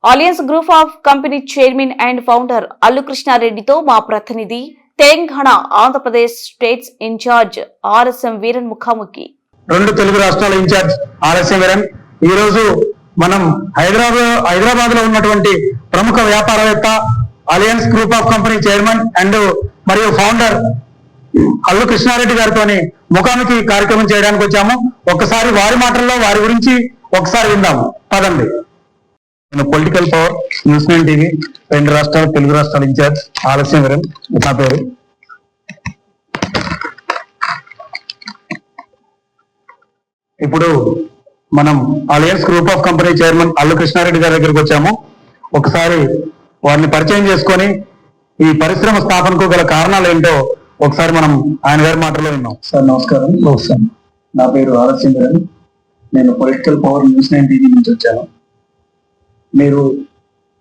Alliance group of company chairman and founder Allu కృష్ణారెడ్డితో మా ప్రతినిధి Telangana Andhra Pradesh states in-charge RSM Veeran ముఖాముఖి. రెండు తెలుగు రాష్ట్రాల ఇన్ఛార్జ్ ఆర్ఎస్ఎం వీరన్ ఈ రోజు మనం హైదరాబాద్ లో ఉన్నటువంటి ప్రముఖ వ్యాపారవేత్త Alliance group of company chairman and మరియు ఫౌండర్ అల్లు కృష్ణారెడ్డి గారితో ముఖాముఖి కార్యక్రమం చేయడానికి వచ్చాము. ఒక్కసారి వారి మాటల్లో వారి గురించి ఒకసారి విందాము. పదండి. నేను పొలిటికల్ పవర్ న్యూస్ 9 టీవీ రెండు రాష్ట్రాల తెలుగు రాష్ట్రాల ఇన్ఛార్జ్ ఆర్ఎస్ఎం వీరన్ నా పేరు. ఇప్పుడు మనం Alliance group of company chairman Allu Krishna Reddy గారి దగ్గరికి వచ్చాము. ఒకసారి వారిని పరిచయం చేసుకొని ఈ పరిశ్రమ స్థాపనకు గల కారణాలు ఏంటో ఒకసారి మనం ఆయన గారి మాటలో విన్నాం. సార్ నమస్కారం. నా పేరు ఆర్ఎస్ఎం వీరన్. నేను పొలిటికల్ పవర్ న్యూస్ 9 టీవీ నుంచి వచ్చాను. మీరు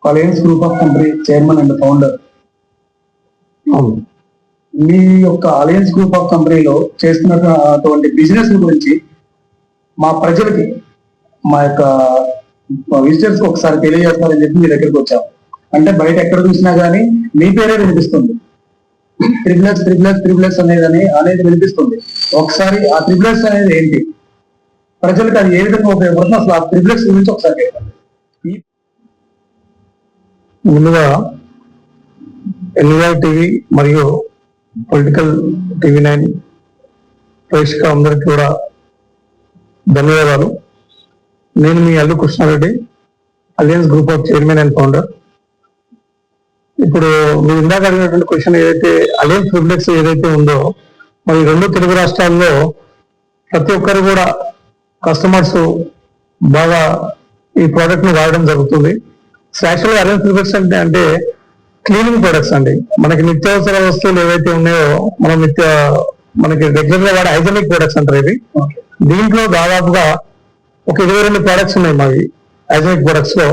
alliance group of company chairman and founder. మీ యొక్క అలియన్స్ గ్రూప్ ఆఫ్ కంపెనీలో చేస్తున్నటువంటి బిజినెస్ గురించి మా ప్రజలకి, మా యొక్క విజిటర్స్ కి ఒకసారి తెలియజేస్తారని చెప్పి మీ దగ్గరికి వచ్చాము. అంటే బయట ఎక్కడ చూసినా గానీ మీ పేరే వినిపిస్తుంది. త్రిబులెక్స్ అనేది వినిపిస్తుంది. ఒకసారి ఆ త్రిబులెక్స్ అనేది ఏంటి, ప్రజలకు అది ఏ విధంగా ఉపయోగపడుతుంది, అసలు ఆ త్రిబులెక్స్ గురించి ఒకసారి చెప్పండి. ముందుగా ఎన్వై టీవీ మరియు పొలిటికల్ టీవీ 9 ప్రేక్షకులందరికీ కూడా ధన్యవాదాలు. నేను మీ Allu Krishna Reddy, alliance group of chairman and founder. ఇప్పుడు మీరు ఇందాక అడిగినటువంటి క్వశ్చన్ ఏదైతే అలియన్స్ త్రిబులెక్స్ ఏదైతే ఉందో, మరి రెండు తెలుగు రాష్ట్రాల్లో ప్రతి ఒక్కరు కూడా కస్టమర్స్ బాగా ఈ ప్రోడక్ట్ ని వాడడం జరుగుతుంది. యాక్చువల్గా అలియన్స్ త్రిబులెక్స్ అంటే క్లీనింగ్ ప్రొడక్ట్స్ అండి. మనకి నిత్యావసర వస్తువులు ఏవైతే ఉన్నాయో మనకి రెగ్యులర్ గా వాడే హైజెనిక్ ప్రొడక్ట్స్ అంటారు ఇవి. దీంట్లో దాదాపుగా ఒక 22 ప్రొడక్ట్స్ ఉన్నాయి మావి. హైజెనిక్ ప్రొడక్ట్స్ లో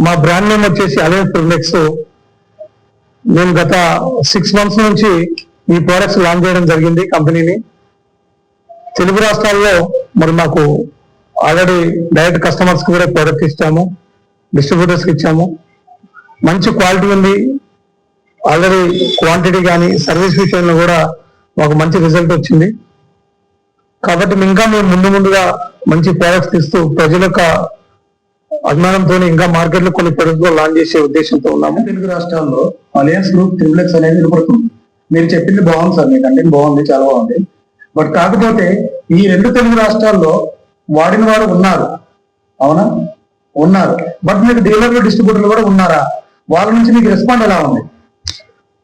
మా బ్రాండ్ నేమ్ వచ్చేసి అలియన్స్ త్రిబులెక్స్. నేను గత 6 months నుంచి ఈ ప్రొడక్ట్స్ లాంచ్ చేయడం జరిగింది కంపెనీని. తెలుగు రాష్ట్రాల్లో మరి మాకు ఆల్రెడీ డైరెక్ట్ కస్టమర్స్ కి కూడా ప్రోడక్ట్ ఇచ్చాము, డిస్ట్రిబ్యూటర్స్ కి ఇచ్చాము. మంచి క్వాలిటీ ఉంది. ఆల్రెడీ క్వాంటిటీ కానీ సర్వీస్ విషయంలో కూడా మాకు మంచి రిజల్ట్ వచ్చింది. కాబట్టి ఇంకా మేము ముందుగా మంచి ప్రోడక్ట్స్ ఇస్తూ ప్రజల యొక్క అభిమానంతో ఇంకా మార్కెట్ లో కొన్ని ప్రొడక్ట్స్ లాంచ్ చేసే ఉద్దేశంతో ఉన్నాము. తెలుగు రాష్ట్రాల్లో అలియన్స్ గ్రూప్ త్రిబులెక్స్ అనేది వినపడుతుంది. మీరు చెప్పింది బాగుంది సార్, మీ కంటెంట్ బాగుంది, చాలా బాగుంది. బట్ కాకపోతే ఈ రెండు తెలుగు రాష్ట్రాల్లో వాడిన వారు ఉన్నారు, అవునా? ఉన్నారు. బట్ మీకు డీలర్లు, డిస్ట్రిబ్యూటర్లు కూడా ఉన్నారా? వాళ్ళ నుంచి మీకు రెస్పాండ్ ఎలా ఉంది?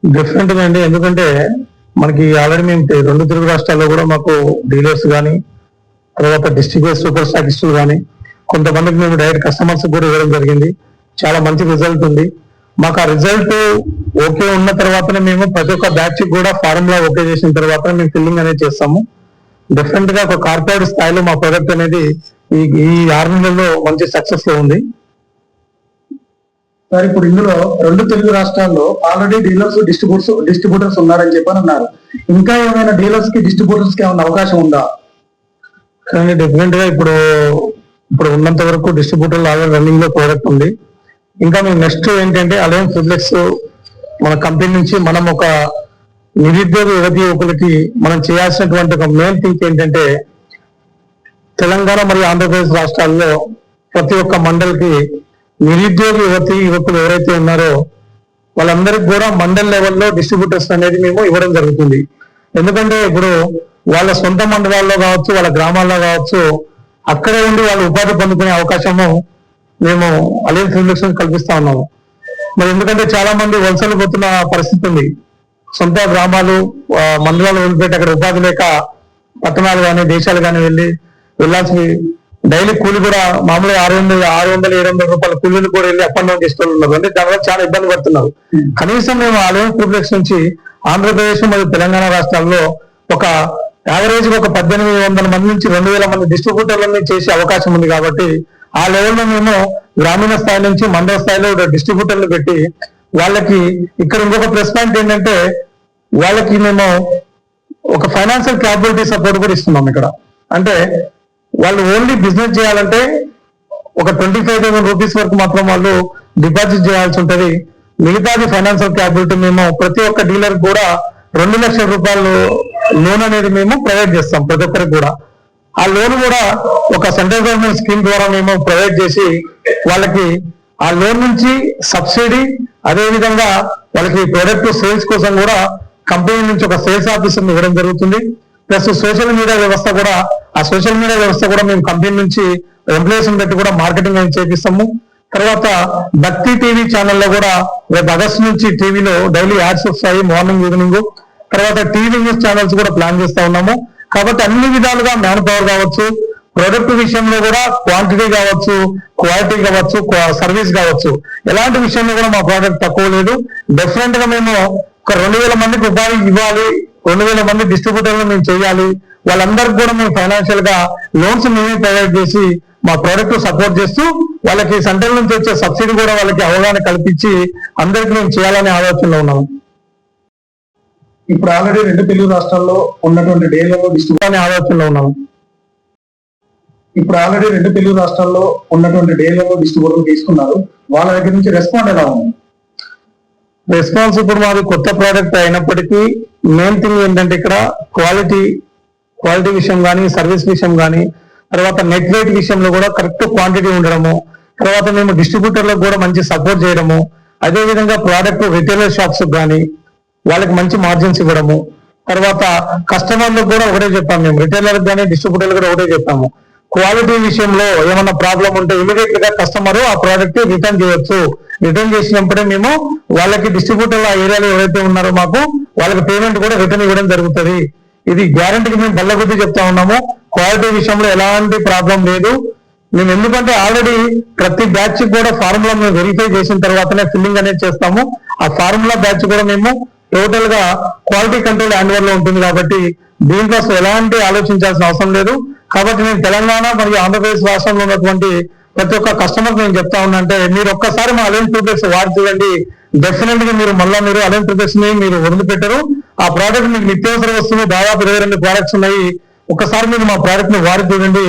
డిఫరెంట్ గా అండి. ఎందుకంటే మనకి ఆల్రెడీ మేము రెండు తెలుగు రాష్ట్రాల్లో కూడా మాకు డీలర్స్ కానీ, తర్వాత డిస్ట్రిబ్యూటర్, సూపర్ స్టాకిస్టులు కానీ, కొంతమందికి మేము డైరెక్ట్ కస్టమర్స్ కూడా ఇవ్వడం జరిగింది. చాలా మంచి రిజల్ట్ ఉంది. మాకు ఆ రిజల్ట్ ఓకే ఉన్న తర్వాతనే మేము ప్రతి ఒక్క బ్యాచ్ కూడా ఫార్ములా ఓకే చేసిన తర్వాత మేము ఫిల్లింగ్ అనేది చేస్తాము. డిఫరెంట్ గా ఒక కార్పొరేట్ స్థాయిలో మా ప్రొడక్ట్ అనేది ఈ 6 నెలల్లో మంచి సక్సెస్ లో ఉంది. సార్ ఇప్పుడు ఇందులో రెండు తెలుగు రాష్ట్రాల్లో ఆల్రెడీ డీలర్స్, డిస్ట్రిబ్యూటర్స్ ఉన్నారని చెప్పని అన్నారు. ఇంకా ఏమైనా డీలర్స్ కి, డిస్ట్రిబ్యూటర్స్ కి ఏమైనా అవకాశం ఉందా? కానీ డిఫరెంట్ గా ఇప్పుడు ఉన్నంత వరకు డిస్ట్రిబ్యూటర్లు ఆల్రెడీ రన్నింగ్ లో ప్రోడక్ట్ ఉంది. ఇంకా మేము నెక్స్ట్ ఏంటంటే అలియన్స్ త్రిబులెక్స్ మన కంపెనీ నుంచి మనం ఒక నిరుద్యోగ యువకులకి మనం చేయాల్సినటువంటి ఒక మెయిన్ థింగ్ ఏంటంటే, తెలంగాణ మరియు ఆంధ్రప్రదేశ్ రాష్ట్రాల్లో ప్రతి ఒక్క మండలికి నిరుద్యోగ యువకులు ఎవరైతే ఉన్నారో వాళ్ళందరికీ కూడా మండల్ లెవెల్లో డిస్ట్రిబ్యూటర్స్ అనేది మేము ఇవ్వడం జరుగుతుంది. ఎందుకంటే ఇప్పుడు వాళ్ళ సొంత మండలాల్లో కావచ్చు, వాళ్ళ గ్రామాల్లో కావచ్చు, అక్కడే ఉండి వాళ్ళు ఉపాధి పొందుకునే అవకాశము మేము అలియన్స్ త్రిబులెక్స్ కల్పిస్తా ఉన్నాము. మరి ఎందుకంటే చాలా మంది వలసలు పోతున్న పరిస్థితి ఉంది. సొంత గ్రామాలు, మండలాలు వదిలిపెట్టి అక్కడ ఉపాధి లేక పట్టణాలు కానీ, దేశాలు కానీ వెళ్ళాల్సి డైలీ కూలి కూడా మామూలుగా 600-700 రూపాయల కూలీలు కూడా వెళ్ళి అప్ అండ్ డౌన్ చేస్తూ ఉన్నారు. అంటే దానివల్ల చాలా ఇబ్బంది పడుతున్నారు. కనీసం మేము అలియన్స్ త్రిబులెక్స్ నుంచి ఆంధ్రప్రదేశ్ మరియు తెలంగాణ రాష్ట్రాల్లో ఒక యావరేజ్ ఒక 1800 మంది నుంచి 2000 మంది డిస్ట్రిబ్యూటర్లని చేసే అవకాశం ఉంది. కాబట్టి ఆ లెవెల్లో మేము గ్రామీణ స్థాయి నుంచి మండల స్థాయిలో డిస్ట్రిబ్యూటర్లు పెట్టి వాళ్ళకి ఇక్కడ ఇంకొక ప్లస్ పాయింట్ ఏంటంటే, వాళ్ళకి మేము ఒక ఫైనాన్షియల్ క్యాపబిలిటీ సపోర్ట్ కూడా ఇస్తున్నాం ఇక్కడ. అంటే వాళ్ళు ఓన్లీ బిజినెస్ చేయాలంటే ఒక 25,000 రూపీస్ వరకు మాత్రం వాళ్ళు డిపాజిట్ చేయాల్సి ఉంటది. మిగతాది ఫైనాన్షియల్ క్యాపిటల్ మేము ప్రతి ఒక్క డీలర్ కూడా 2 లక్షల రూపాయలు లోన్ అనేది మేము ప్రొవైడ్ చేస్తాం ప్రతి ఒక్కరికి కూడా. ఆ లోన్ కూడా ఒక సెంట్రల్ గవర్నమెంట్ స్కీమ్ ద్వారా మేము ప్రొవైడ్ చేసి వాళ్ళకి ఆ లోన్ నుంచి సబ్సిడీ, అదే విధంగా వాళ్ళకి ప్రొడక్ట్ సేల్స్ కోసం కూడా కంపెనీ నుంచి ఒక సేల్స్ ఆఫీసర్ ఇవ్వడం జరుగుతుంది. ప్లస్ సోషల్ మీడియా వ్యవస్థ కూడా, ఆ సోషల్ మీడియా వ్యవస్థ కూడా మేము కంపెనీ నుంచి ఎంప్లాయీస్ పెట్టి కూడా మార్కెటింగ్ అనేది చేపిస్తాము. తర్వాత భక్తి టీవీ ఛానల్లో కూడా రేపు ఆగస్టు నుంచి టీవీలో డైలీ యాడ్స్ వస్తాయి, మార్నింగ్ ఈవినింగ్. తర్వాత టీవీ న్యూస్ ఛానల్స్ కూడా ప్లాన్ చేస్తా ఉన్నాము. కాబట్టి అన్ని విధాలుగా మ్యాన్ పవర్ కావచ్చు, ప్రొడక్ట్ విషయంలో కూడా క్వాంటిటీ కావచ్చు, క్వాలిటీ కావచ్చు, సర్వీస్ కావచ్చు, ఎలాంటి విషయంలో కూడా మా ప్రోడక్ట్ తక్కువ లేదు. డెఫినెట్ గా మేము ఒక 2,000 మందికి ఉపాధి ఇవ్వాలి, 2,000 మంది డిస్ట్రిబ్యూటర్లు మేము చేయాలి. వాళ్ళందరికీ కూడా మేము ఫైనాన్షియల్ గా లోన్స్ మేమే ప్రొవైడ్ చేసి మా ప్రోడక్ట్ సపోర్ట్ చేస్తూ వాళ్ళకి సెంట్రల్ నుంచి వచ్చే సబ్సిడీ కూడా వాళ్ళకి అవగాహన కల్పించి అందరికీ మేము చేయాలనే ఆలోచనలో ఉన్నాము. ఇప్పుడు ఆల్రెడీ 2 తెలుగు రాష్ట్రాల్లో ఉన్నటువంటి డీలర్లు అనే ఆలోచనలో ఉన్నాము. ఇప్పుడు ఆల్రెడీ 2 తెలుగు రాష్ట్రాల్లో ఉన్నటువంటి డీలర్లు డిస్ట్రిబ్యూటర్లు తీసుకున్నారు. వాళ్ళ దగ్గర నుంచి రెస్పాండ్ ఎలా ఉంది? రెస్పాన్స్ ఇప్పుడు మాది కొత్త ప్రోడక్ట్ అయినప్పటికీ మెయిన్ థింగ్ ఏంటంటే ఇక్కడ క్వాలిటీ విషయం కానీ, సర్వీస్ విషయం కానీ, తర్వాత నెట్ వెయిట్ విషయంలో కూడా కరెక్ట్ క్వాంటిటీ ఉండడము, తర్వాత మేము డిస్ట్రిబ్యూటర్లకు కూడా మంచి సపోర్ట్ చేయడము, అదే విధంగా ప్రోడక్ట్ రిటైలర్ షాప్స్ కానీ వాళ్ళకి మంచి మార్జిన్స్ ఇవ్వడము, తర్వాత కస్టమర్లకు కూడా ఒకటే చెప్పాము, మేము రిటైలర్కి కానీ డిస్ట్రిబ్యూటర్లకు కూడా ఒకటే చెప్పాము, క్వాలిటీ విషయంలో ఏమన్నా ప్రాబ్లం ఉంటే ఇమీడియట్ గా కస్టమర్ ఆ ప్రోడక్ట్ రిటర్న్ చేయొచ్చు. రిటర్న్ చేసినప్పుడే మేము వాళ్ళకి డిస్ట్రిబ్యూటర్ ఆ ఏరియాలో ఎవరైతే ఉన్నారో మాకు వాళ్ళకి పేమెంట్ కూడా రిటర్న్ ఇవ్వడం జరుగుతుంది. ఇది గ్యారంటీకి మేము బల్ల కొద్దీ చెప్తా ఉన్నాము. క్వాలిటీ విషయంలో ఎలాంటి ప్రాబ్లం లేదు. మేము ఎందుకంటే ఆల్రెడీ ప్రతి బ్యాచ్ కూడా ఫార్ములా మేము వెరిఫై చేసిన తర్వాతనే ఫిల్లింగ్ అనేది చేస్తాము. ఆ ఫార్ములా బ్యాచ్ కూడా మేము టోటల్ గా క్వాలిటీ కంట్రోల్ హ్యాండ్ లో ఉంటుంది. కాబట్టి దీంట్లో అసలు ఎలాంటి ఆలోచించాల్సిన అవసరం లేదు. కాబట్టి నేను తెలంగాణ మరియు ఆంధ్రప్రదేశ్ రాష్ట్రంలో ఉన్నటువంటి ప్రతి ఒక్క కస్టమర్ నేను చెప్తా ఉన్నా అంటే మీరు ఒక్కసారి మా అలయన్స్ ట్యూబ్లెక్స్ వాడి చూడండి. డెఫినెట్ గా మీరు అలయన్స్ ట్యూబ్లెక్స్ ని మీరు వదిలిపెట్టరు. ఆ ప్రోడక్ట్ మీకు నిత్యావసర వస్తువులు దాదాపు 22 ప్రోడక్ట్స్ ఉన్నాయి. ఒక్కసారి మీరు మా ప్రోడక్ట్ ని వాడి చూడండి.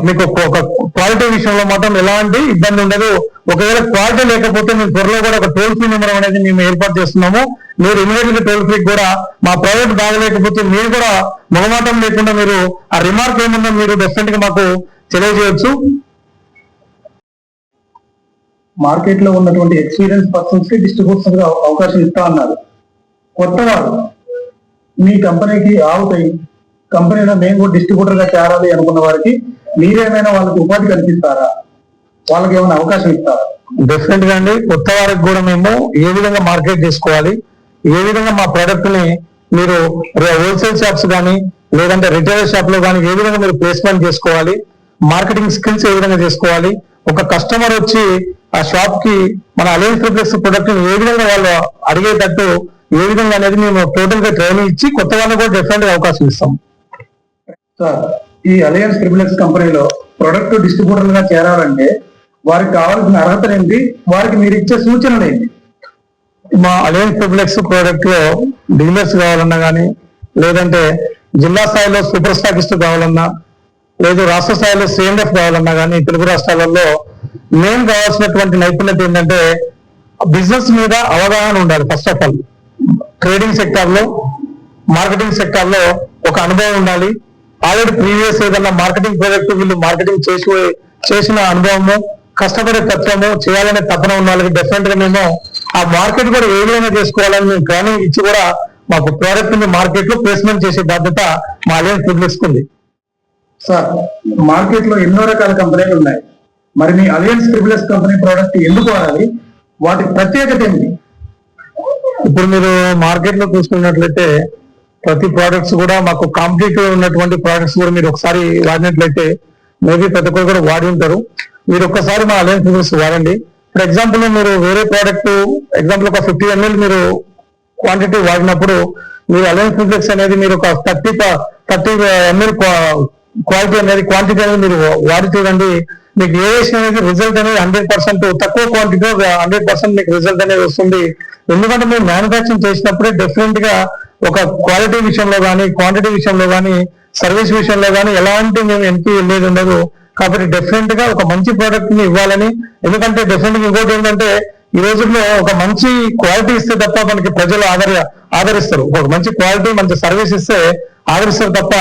మీకు ఒక క్వాలిటీ విషయంలో మాత్రం ఎలాంటి ఇబ్బంది ఉండదు. ఒకవేళ క్వాలిటీ లేకపోతే మేము త్వరలో కూడా ఒక టోల్ ఫ్రీ నెంబర్ అనేది మేము ఏర్పాటు చేస్తున్నాము. మీరు ఇమీడియట్ గా టోల్ ఫ్రీ కూడా మా ప్రోడక్ట్ బాగలేకపోతే మీరు కూడా మొహమాటం లేకుండా మీరు ఆ రిమార్క్ ఏమన్నా మీరు డెఫినెట్ గా మాకు తెలియజేయచ్చు. మార్కెట్ లో ఉన్నటువంటి ఎక్స్పీరియన్స్ పర్సన్స్ కి డిస్ట్రిబ్యూటర్స్ గా అవకాశం ఇస్తా అన్నారు. కొత్త వారు మీ కంపెనీకి ఆవుతాయి, కంపెనీలో మేము కూడా డిస్ట్రిబ్యూటర్ గా చేరాలి అనుకున్న వారికి మీరేమైనా వాళ్ళకి ఉపాధి కల్పిస్తారా? వాళ్ళకి ఏమైనా అవకాశం ఇస్తారా? డెఫినెట్ గా అండి. కొత్త వారికి కూడా మేము ఏ విధంగా మార్కెట్ చేసుకోవాలి, ఏ విధంగా మా ప్రోడక్ట్ ని మీరు హోల్సేల్ షాప్స్ కానీ లేదంటే రిటైల్ షాప్ లో కానీ ఏ విధంగా మీరు ప్లేస్మెంట్ చేసుకోవాలి, మార్కెటింగ్ స్కిల్స్ ఏ విధంగా చేసుకోవాలి, ఒక కస్టమర్ వచ్చి ఆ షాప్ కి మన అలయన్స్ ట్యూబ్లెక్స్ ప్రొడక్ట్ ని ఏ విధంగా వాళ్ళు అడిగేటట్టు ఏ విధంగా అనేది మేము టోటల్ గా ట్రైనింగ్ ఇచ్చి కొత్త వాళ్ళకి కూడా డెఫినెట్ గా అవకాశం ఇస్తాం. సార్, ఈ అలయన్స్ ట్యూబ్లెక్స్ కంపెనీలో ప్రొడక్ట్ డిస్ట్రిబ్యూటర్ గా చేరాలంటే వారికి కావాల్సిన అర్హతలు ఏంటి, వారికి మీరు ఇచ్చే సూచనలు ఏంటి? మా అలయన్స్ ట్యూబ్లెక్స్ ప్రోడక్ట్ లో డీలర్స్ కావాలన్నా కానీ, లేదంటే జిల్లా స్థాయిలో సూపర్ స్టాకిస్ట్ కావాలన్నా, లేదు రాష్ట్ర స్థాయిలో సిఎంఎఫ్ కావాలన్నా కానీ, తెలుగు రాష్ట్రాలలో మెయిన్ కావాల్సినటువంటి నైపుణ్యత ఏంటంటే బిజినెస్ మీద అవగాహన ఉండాలి. First of all trading sector లో, మార్కెటింగ్ సెక్టార్ లో ఒక అనుభవం ఉండాలి. ఆల్రెడీ ప్రీవియస్ ఏదన్నా మార్కెటింగ్ ప్రాజెక్ట్ వీళ్ళు మార్కెటింగ్ చేసిన అనుభవము, కష్టపడే తత్వము, చేయాలనే తపన ఉన్న వాళ్ళకి డెఫినెట్ గా మేము ఆ మార్కెట్ కూడా ఏ విధంగా చేసుకోవాలని మేము ట్రైనింగ్ ఇచ్చి కూడా మాకు ప్రోడక్ట్ ని మార్కెట్ లో ప్లేస్మెంట్ చేసే బాధ్యత మా అలయన్స్ ట్యూబ్లెక్స్ ఉంది. సార్, మార్కెట్ లో ఎన్నో రకాల కంపెనీలు ఉన్నాయి. మరి మీ అలయన్స్ ట్యూబ్లెక్స్ కంపెనీ ప్రోడక్ట్ ఎందుకు వాడాలి, వాటి ప్రత్యేకత ఏంటి? ఇప్పుడు మీరు మార్కెట్ లో చూసుకున్నట్లయితే ప్రతి ప్రోడక్ట్స్ కూడా మాకు కాంపిటేటివ్ ఉన్నటువంటి ప్రోడక్ట్స్ కూడా మీరు ఒకసారి వాడినట్లయితే మేబీ ప్రతి ఒక్కరు కూడా వాడి ఉంటారు. మీరు ఒక్కసారి మా అలయన్స్ ట్యూబ్లెక్స్ వాడండి. ఫర్ ఎగ్జాంపుల్ మీరు వేరే ప్రోడక్ట్ ఎగ్జాంపుల్ ఒక 50 ml మీరు క్వాంటిటీ వాడినప్పుడు మీరు అలయన్స్ ట్యూబ్లెక్స్ అనేది మీరు ఒక 30 ml క్వాలిటీ అనేది క్వాంటిటీ అనేది మీరు వాడి చూడండి. మీకు ఏవేషన్ అనేది రిజల్ట్ అనేది 100% తక్కువ క్వాంటిటీలో 100% మీకు రిజల్ట్ అనేది వస్తుంది. ఎందుకంటే మేము మ్యానుఫాక్చరింగ్ చేసినప్పుడే డెఫినెట్ గా ఒక క్వాలిటీ విషయంలో కానీ, క్వాంటిటీ విషయంలో కానీ, సర్వీస్ విషయంలో కానీ ఎలాంటి మేము ఎంపీ వెళ్ళేది ఉండదు. కాబట్టి డెఫినెట్ గా ఒక మంచి ప్రోడక్ట్ ని ఇవ్వాలని, ఎందుకంటే డెఫినెట్ గా ఇంకోటి ఏంటంటే ఈ రోజుల్లో ఒక మంచి క్వాలిటీ ఇస్తే తప్ప మనకి ప్రజలు ఆదరిస్తారు. ఒక మంచి క్వాలిటీ మంచి సర్వీస్ ఇస్తే ఆదరిస్తారు తప్ప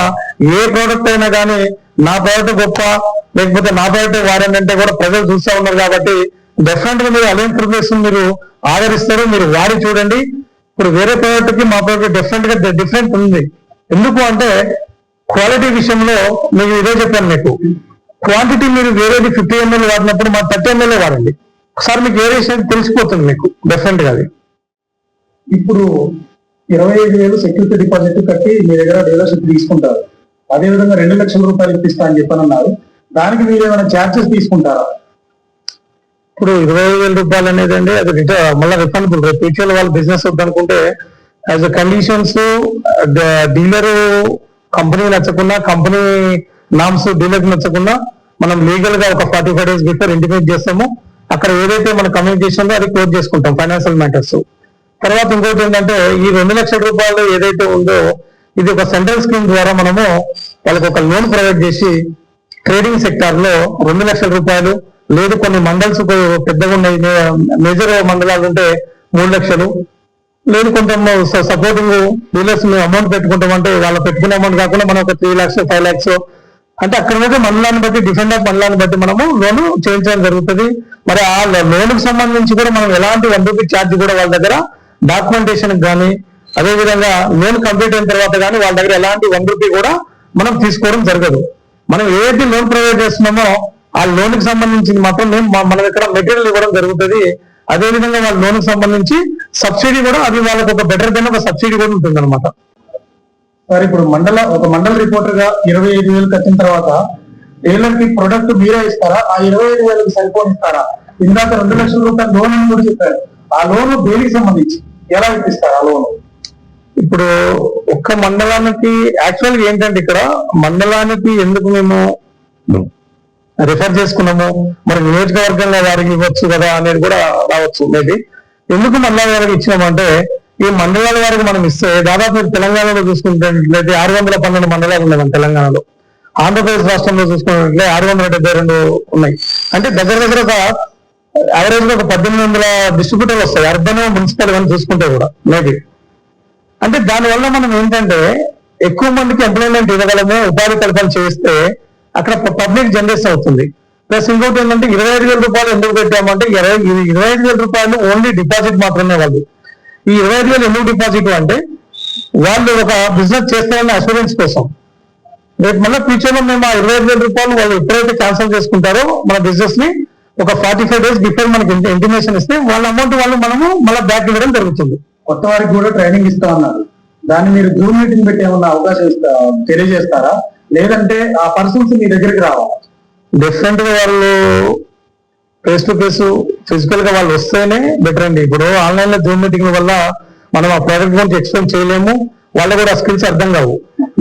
ఏ ప్రోడక్ట్ అయినా కానీ నా ప్రోడక్ట్ గొప్ప లేకపోతే నా ప్రోడక్ట్ వాడంటే కూడా ప్రజలు చూస్తూ ఉన్నారు. కాబట్టి డెఫినెట్ గా మీరు అలయన్స్ ఫుడ్లెక్స్ మీరు ఆదరిస్తారు, మీరు వాడి చూడండి. ఇప్పుడు వేరే ప్రోడక్ట్ కి మా ప్రోడక్ట్ డెఫినెట్ గా డిఫరెంట్ ఉంది. ఎందుకు అంటే క్వాలిటీ విషయంలో మీకు ఇదే చెప్పాను. మీకు క్వాంటిటీ మీరు వేరేది 50 ml వాడినప్పుడు మా 30 ml వాడండి. ఒకసారి మీకు వేరియేషన్ తెలిసిపోతుంది మీకు డెఫినెట్ గా. అది ఇప్పుడు 25,000 సెక్యూరిటీ డిపాజిట్ కట్టి మీ దగ్గర డీలర్షిప్ తీసుకుంటారు. అదేవిధంగా 2 లక్షల రూపాయలు ఇప్పిస్తా అని చెప్పనన్నారు. దానికి మీరు ఏమైనా ఛార్జెస్ తీసుకుంటారా? ఇప్పుడు 25,000 రూపాయలు అనేది అండి అది మళ్ళీ రిఫండబుల్. రేపు ఫ్యూచర్ వాళ్ళు బిజినెస్ వద్దనుకుంటే as a conditions dealer company నచ్చకుండా, కంపెనీ నామ్స్ డీలర్ నచ్చకుండా మనం లీగల్ గా ఒక 45 days బిఫోర్ ఇంటిమేట్ చేస్తాము. అక్కడ ఏదైతే మన కమ్యూనికేషన్ లో అది క్లోజ్ చేసుకుంటాం ఫైనాన్షియల్ మ్యాటర్స్. తర్వాత ఇంకోటి ఏంటంటే ఈ 2 లక్షల రూపాయలు ఏదైతే ఉందో ఇది ఒక సెంట్రల్ స్కీమ్ ద్వారా మనము వాళ్ళకి ఒక లోన్ ప్రొవైడ్ చేసి ట్రేడింగ్ సెక్టార్ లో 2 లక్షల రూపాయలు, లేదు కొన్ని మండల్స్ పెద్దగా ఉన్నాయి మేజర్ మండలాలు ఉంటే 3 లక్షలు, లేదు కొంచెం సపోర్టింగ్ డీలర్స్ అమౌంట్ పెట్టుకుంటామంటే వాళ్ళు పెట్టుకునే అమౌంట్ కాకుండా మనం ఒక 3 lakhs 5 lakhs అంటే అక్కడ మీద మండలాన్ని బట్టి డిఫరెంట్ ఆఫ్ మండలాన్ని బట్టి మనము లోన్ చేయించడం జరుగుతుంది. మరి ఆ లోన్ కి సంబంధించి కూడా మనం ఎలాంటి 1 రూపీ ఛార్జ్ కూడా వాళ్ళ దగ్గర డాక్యుమెంటేషన్ కానీ అదేవిధంగా లోన్ కంప్లీట్ అయిన తర్వాత కానీ వాళ్ళ దగ్గర ఎలాంటి 1 రూపీ కూడా మనం తీసుకోవడం జరగదు. మనం ఏదైతే లోన్ ప్రొవైడ్ చేస్తున్నామో ఆ లోన్ కి సంబంధించి మాత్రం మన దగ్గర మెటీరియల్ ఇవ్వడం జరుగుతుంది. అదేవిధంగా వాళ్ళ లోన్ కి సంబంధించి సబ్సిడీ కూడా అది వాళ్ళకి ఒక బెటర్ దెన్ ఒక సబ్సిడీ కూడా ఉంటుంది అనమాట. సార్ ఇప్పుడు ఒక మండల రిపోర్టర్ గా 25,000 కట్టిన తర్వాత డీలర్ కి ప్రొడక్ట్ మీరే ఇస్తారా? ఆ 25,000 సరిపోనిస్తారా? ఇందాక 2 లక్షల రూపాయలు లోన్ అని కూడా చెప్పారు. ఆ లోన్ దేనికి సంబంధించి ఎలా ఇప్పిస్తారు ఆ లోన్? ఇప్పుడు ఒక్క మండలానికి యాక్చువల్ గా ఏంటంటే ఇక్కడ మండలానికి ఎందుకు మేము రిఫర్ చేసుకున్నాము, మరి నియోజకవర్గంలో వారికి ఇవ్వచ్చు కదా అనేది కూడా రావచ్చు మేబీ. ఎందుకు మండలాల వారికి ఇచ్చినామంటే ఈ మండలాల వారికి మనం ఇస్తే దాదాపు తెలంగాణలో చూసుకుంటే 612 మండలాలు ఉన్నాయి మన తెలంగాణలో. ఆంధ్రప్రదేశ్ రాష్ట్రంలో చూసుకున్నట్లయితే 672 ఉన్నాయి. అంటే దగ్గర ఒక యావరేజ్ గా ఒక 1800 డిస్ట్రిబ్యూటర్లు వస్తాయి అర్బన్ మున్సిపల్ అని చూసుకుంటే కూడా మేబీ. అంటే దానివల్ల మనం ఏంటంటే ఎక్కువ మందికి ఎంప్లాయ్మెంట్ ఇవ్వగలము, ఉపాధి కల్పన చేస్తే అక్కడ పబ్లిక్ జనరేషన్ అవుతుంది. ప్లస్ ఇంకోటి ఏంటంటే 25,000 రూపాయలు ఎందుకు పెట్టామంటే 25,000 రూపాయలు ఓన్లీ డిపాజిట్ మాత్రమే. వాళ్ళు ఈ 25,000 ఎందుకు డిపాజిట్ అంటే వాళ్ళు ఒక బిజినెస్ చేస్తారన్న అష్యూరెన్స్ కోసం. రేపు మళ్ళీ ఫ్యూచర్ లో మేము ఆ 25,000 రూపాయలు వాళ్ళు ఎప్పుడైతే క్యాన్సిల్ చేసుకుంటారో మన బిజినెస్ ని ఒక 45 days బిఫోర్ మనకి ఇంటిమేషన్ ఇస్తే వాళ్ళ అమౌంట్ వాళ్ళు మనము మళ్ళీ బ్యాక్ ఇవ్వడం జరుగుతుంది. కొత్త వారికి కూడా ట్రైనింగ్ ఇస్తా ఉన్నారు. దాన్ని మీరు జూమ్ మీటింగ్ పెట్టి ఏమన్నా అవకాశం తెలియజేస్తారా? లేదంటే ఆ పర్సన్స్ మీ దగ్గరికి రావాలా? డిఫరెంట్ గా వాళ్ళు ఫేస్ టు ఫేస్ ఫిజికల్ గా వాళ్ళు వస్తేనే బెటర్ అండి. ఇప్పుడు ఆన్లైన్ లో జూమ్ మీటింగ్ వల్ల మనం ఆ ప్రోడక్ట్ గురించి ఎక్స్ప్లెయిన్ చేయలేము, వాళ్ళు కూడా స్కిల్స్ అర్థం కావు.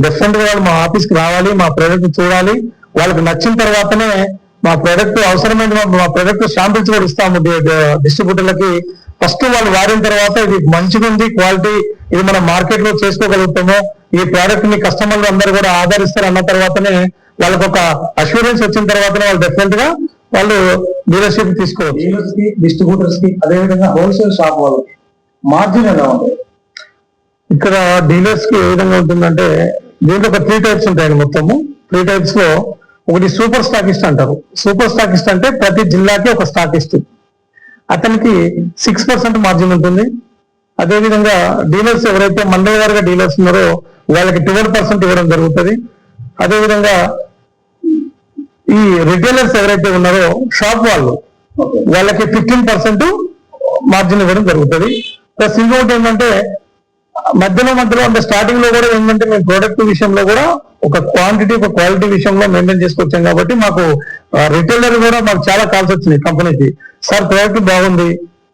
డిఫరెంట్ గా వాళ్ళు మా ఆఫీస్ కి రావాలి, మా ప్రోడక్ట్ చూడాలి, వాళ్ళకి నచ్చిన తర్వాతనే మా ప్రోడక్ట్ అవసరమైన మా ప్రోడక్ట్ శాంపిల్స్ కూడా ఇస్తాము డిస్ట్రిబ్యూటర్లకి. ఫస్ట్ వాళ్ళు వాడిన తర్వాత ఇది మంచిగా ఉంది క్వాలిటీ, ఇది మనం మార్కెట్ లో చేసుకోగలుగుతాము, ఈ ప్రోడక్ట్ ని కస్టమర్లు అందరూ కూడా ఆదరిస్తారు అన్న తర్వాతనే వాళ్ళకి ఒక అష్యూరెన్స్ వచ్చిన తర్వాతనే వాళ్ళు డెఫినెట్ గా వాళ్ళు డీలర్షిప్ తీసుకోవచ్చు. డీలర్స్ కి, డిస్ట్రిబ్యూటర్స్ కి, అదేవిధంగా హోల్సేల్ షాప్ వాళ్ళకి మార్జిన్ ఎలా ఉంటుంది? ఇక్కడ డీలర్స్ కి ఏ విధంగా ఉంటుందంటే దీంట్లో ఒక 3 types ఉంటాయండి. మొత్తము 3 types లో ఒకటి సూపర్ స్టాకిస్ట్ అంటారు. సూపర్ స్టాకిస్ట్ అంటే ప్రతి జిల్లాకి ఒక స్టాకిస్ట్, అతనికి 6% మార్జిన్ ఉంటుంది. అదేవిధంగా డీలర్స్ ఎవరైతే మండల వారిగా డీలర్స్ ఉన్నారో వాళ్ళకి 12% ఇవ్వడం జరుగుతుంది. అదేవిధంగా ఈ రిటైలర్స్ ఎవరైతే ఉన్నారో షాప్ వాళ్ళకి 15% మార్జిన్ ఇవ్వడం జరుగుతుంది. ప్లస్ ఇంకొకటి ఏంటంటే మధ్యలో అంటే స్టార్టింగ్ లో కూడా ఏంటంటే మేము ప్రోడక్ట్ విషయంలో కూడా ఒక క్వాంటిటీ ఒక క్వాలిటీ విషయంలో మెయింటైన్ చేసుకొచ్చాం. కాబట్టి మాకు రిటైలర్ కూడా మాకు చాలా కాల్స్ వచ్చినాయి కంపెనీకి, సార్ ప్రోడక్ట్ బాగుంది,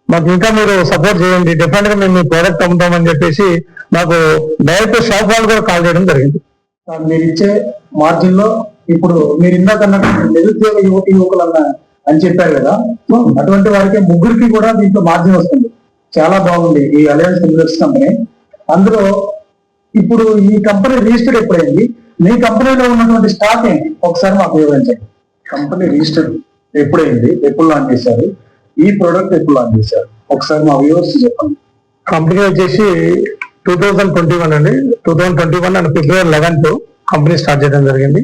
మాకు ఇంకా మీరు సపోర్ట్ చేయండి, డెఫినెట్ గా మేము మీ ప్రోడక్ట్ అమ్ముతామని చెప్పేసి మాకు డైరెక్ట్ షాప్ వాళ్ళు కూడా కాల్ చేయడం జరిగింది. మీరు ఇచ్చే మార్జిన్ లో ఇప్పుడు మీరు ఇందాక నిరుద్యోగ యువకులు అని చెప్పారు కదా, అటువంటి వారికి ముగ్గురికి కూడా దీంట్లో మార్జిన్ వస్తుంది. చాలా బాగుంది ఈ అలయన్స్ ఫుడ్లెక్స్ కంపెనీ. అందులో ఇప్పుడు ఈ కంపెనీ రిజిస్టర్డ్ ఎప్పుడైంది, మీ కంపెనీలో ఉన్నటువంటి స్టాక్ ఏంటి ఒకసారి మాకు వివరించండి. కంపెనీ రిజిస్టర్ ఎప్పుడైంది, ఎప్పుడు లాంచ్ చేశారు, ఈ ప్రోడక్ట్ ఎప్పుడు లాంచ్ చేశారు, ఒకసారి మా వ్యూవర్స్ చెప్పండి. కంపెనీ వచ్చేసి 2021 అండి. 2021 and February 11th company start చేయడం జరిగింది.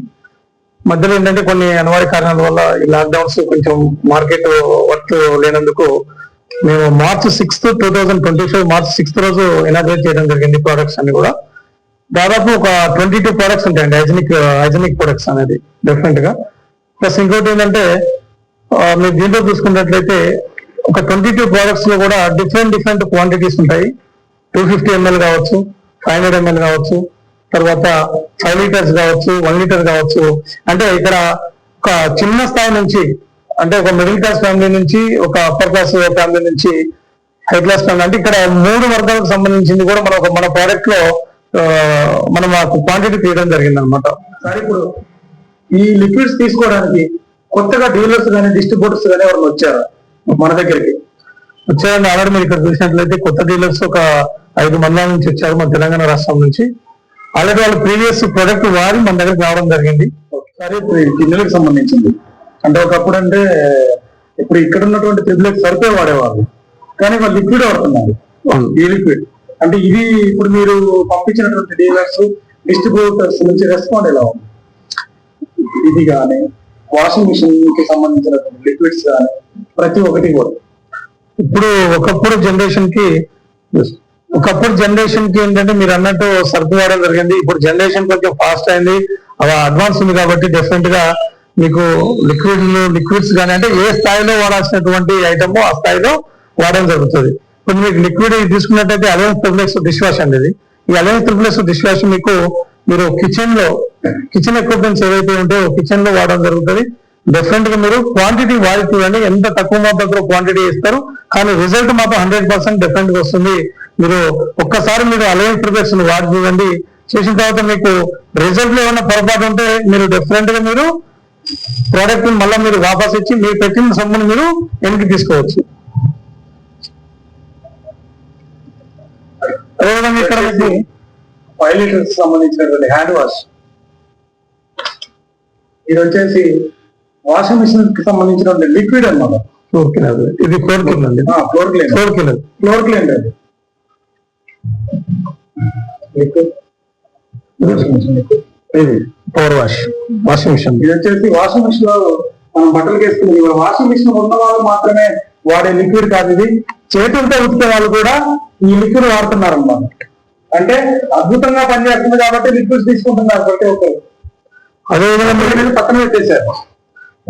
మధ్యలో ఏంటంటే కొన్ని అనివార్య కారణాల వల్ల ఈ లాక్డౌన్స్ కొంచెం మార్కెట్ వర్క్ లేనందుకు మేము March 6th 2025 March 6th రోజు ఇనాగ్రేట్ చేయడం జరిగింది. ప్రోడక్ట్స్ అన్ని కూడా దాదాపు ఒక 22 ప్రోడక్ట్స్ ఉంటాయండి. హైజెనిక్ ప్రొడక్ట్స్ అనేది డిఫరెంట్ గా. ప్లస్ ఇంకోటి ఏంటంటే మీరు దీంట్లో చూసుకున్నట్లయితే ఒక 22 ప్రోడక్ట్స్ లో కూడా డిఫరెంట్ క్వాంటిటీస్ ఉంటాయి. 250 ml కావచ్చు, 500 ml కావచ్చు, తర్వాత 5 liters కావచ్చు, 1 liter కావచ్చు. అంటే ఇక్కడ ఒక చిన్న స్థాయి నుంచి, అంటే ఒక మిడిల్ క్లాస్ ఫ్యామిలీ నుంచి, ఒక అప్పర్ క్లాస్ ఫ్యామిలీ నుంచి హై క్లాస్ ఫ్యామిలీ, అంటే ఇక్కడ 3 వర్గాలకు సంబంధించింది కూడా మన ప్రోడక్ట్ లో మనం క్వాంటిటీ తీయడం జరిగింది అనమాట. సరే, ఇప్పుడు ఈ లిక్విడ్స్ తీసుకోవడానికి కొత్తగా డీలర్స్ కానీ డిస్ట్రిబ్యూటర్స్ కానీ ఎవరు వచ్చారా మన దగ్గరికి? వచ్చారండి. ఆల్రెడీ మీరు ఇక్కడ చూసినట్లయితే కొత్త డీలర్స్ ఒక 5 మంది నుంచి వచ్చారు మన తెలంగాణ రాష్ట్రం నుంచి. ఆల్రెడీ వాళ్ళు ప్రీవియస్ ప్రొడక్ట్ వాడి మన దగ్గరికి రావడం జరిగింది. ఒకసారి ఇప్పుడు ఈ గిన్నెలకు సంబంధించింది అంటే ఒకప్పుడు అంటే ఇప్పుడు ఇక్కడ ఉన్నటువంటి త్రిబుల్ సరిపోయి వాడేవాళ్ళు, కానీ వాళ్ళు లిక్విడ్ వాడుతున్నారు. ఈ లిక్విడ్ అంటే ఇది ఇప్పుడు మీరు పంపించినటువంటి డీలర్స్ డిస్ట్రిబ్యూటర్స్ నుంచి రెస్పాండ్ ఎలా ఉంది? ఇది కానీ వాషింగ్ మిషన్ కి సంబంధించినటువంటి లిక్విడ్స్ కానీ ప్రతి ఒక్కటి కూడా ఇప్పుడు ఒకప్పుడు జనరేషన్ కి ఏంటంటే మీరు అన్నట్టు సర్పు వాడడం జరిగింది. ఇప్పుడు జనరేషన్ కొంచెం ఫాస్ట్ అయింది, అలా అడ్వాన్స్ ఉంది కాబట్టి డెఫినెట్ గా మీకు లిక్విడ్స్ కానీ అంటే ఏ స్థాయిలో వాడాల్సినటువంటి ఐటమ్ ఆ స్థాయిలో వాడడం జరుగుతుంది. ఇప్పుడు మీకు లిక్విడ్ తీసుకున్నట్టయితే అలయన్స్ ట్రిపుల్ డిష్ వాష్ అనేది, ఈ అలయన్స్ ట్రిపుల్ డిష్ వాష్ మీరు కిచెన్ ఎక్విప్మెంట్స్ ఏవైతే ఉంటాయో కిచెన్ లో వాడడం జరుగుతుంది. డెఫినెట్ గా మీరు క్వాంటిటీ వాడి చూడండి, ఎంత తక్కువ మోతాదులో క్వాంటిటీ ఇస్తారు, కానీ రిజల్ట్ మాత్రం 100% డెఫినెట్ గా వస్తుంది. మీరు ఒక్కసారి మీరు అలయన్స్ ట్రిపుల్స్ వాడి చూడండి, చేసిన తర్వాత మీకు రిజల్ట్ లో ఏమైనా పొరపాటు ఉంటే మీరు డెఫినెట్ గా మీరు ప్రోడక్ట్ మళ్ళీ మీరు వాపస్ ఇచ్చి మీరు పెట్టిన సొమ్మును మీరు వెనక్కి తీసుకోవచ్చు. అదేవిధంగా ఇక్కడ మీకు 5 liters సంబంధించినటువంటి హ్యాండ్ వాష్, ఇది వచ్చేసి వాషింగ్ మిషన్ కి సంబంధించినటువంటి లిక్విడ్ అన్నమాట. ఇది ఫ్లోర్ క్లీన్ అండి. ఫ్లోర్ క్లీన్ అది లిక్విడ్. ఇది పవర్ వాషింగ్ మిషన్. ఇది వచ్చేసి వాషింగ్ మిషన్ లో మనం బట్టలు వేసుకుని వాషింగ్ మిషన్ ఉన్న వాళ్ళు మాత్రమే వాడే లిక్విడ్ కాదు, ఇది చేతులతో ఉతికే వాళ్ళు కూడా ఈ లిక్విడ్ వాడుతున్నారు అన్నమాట. అంటే అద్భుతంగా పనిచేస్తుంది కాబట్టి లిక్విడ్స్ తీసుకుంటున్నారు ప్రతి ఒక్కరు. అదేవిధంగా పక్కన పెట్టేశారు.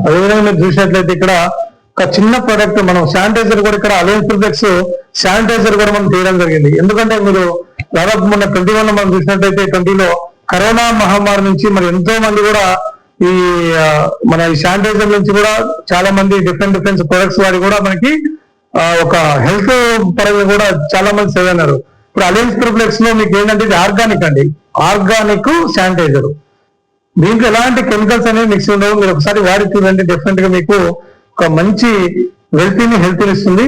అదేవిధంగా మీరు చూసినట్లయితే ఇక్కడ ఒక చిన్న ప్రోడక్ట్ మనం శానిటైజర్ కూడా ఇక్కడ అలయన్స్ ట్రిపుల్స్ శానిటైజర్ కూడా మనం తీయడం జరిగింది. ఎందుకంటే మీరు దాదాపు మొన్న 21 మనం చూసినట్లయితే 20లో కరోనా మహమ్మారి నుంచి మరి ఎంతో మంది కూడా ఈ మన ఈ శానిటైజర్ నుంచి కూడా చాలా మంది డిఫరెంట్ ప్రొడక్ట్స్ వాడి కూడా మనకి ఒక హెల్త్ పరంగా కూడా చాలా మంది సేవ్ అయినారు. ఇప్పుడు అలయన్స్ ట్రిపుల్స్ లో మీకు ఏంటంటే ఇది ఆర్గానిక్ అండి, ఆర్గానిక్ శానిటైజర్. దీంట్లో ఎలాంటి కెమికల్స్ అనేవి మిక్స్ ఉండవు. మీరు ఒకసారి వాడి చూడండి, డెఫినెట్ గా మీకు ఒక మంచి హెల్త్ ఇస్తుంది.